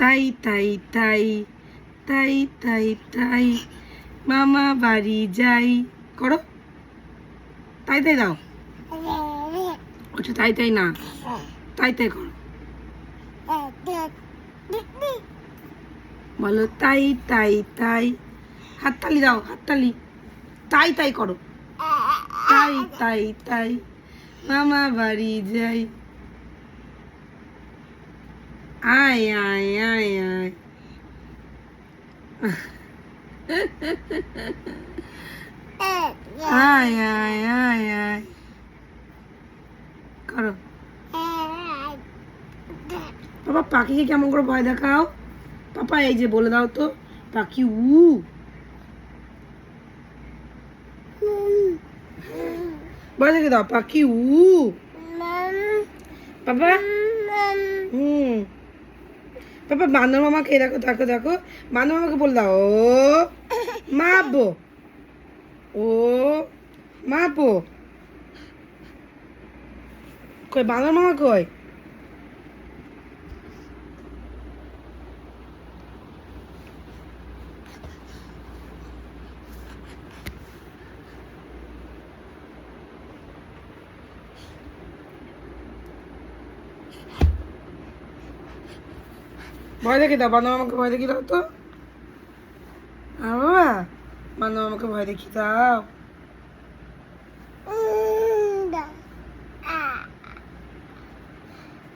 তাই তাই তাই তাই তাই তাই মামা বাড়ি যাই করো, তাই তাই দাও। আচ্ছা তাই তাই না, তাই তাই করো, বলো তাই তাই তাই, হাততালি দাও, হাততালি, তাই তাই করো, তাই তাই তাই মামা বাড়ি যাই, আয় আয় আয় আয় আয় আয় আয় আয় করো। বাবা পাখিকে কেমন করে ভয় দেখাও, পাপা এই যে বলে দাও তো, পাখি উ, ভয় দেখে দাও, পাখি উ, বাবা বাবা বান্দর মামাকে দেখো দেখো দেখো, বান্দর মামাকে বলে দাও ও মাবো, ও মাবো, কই বান্দর মামা কই? ভয় দেখে দাও, বান্দর মামাকে ভয় দেখি দাও তো, বাবা বান্দর মামাকে ভয় দেখি দাও।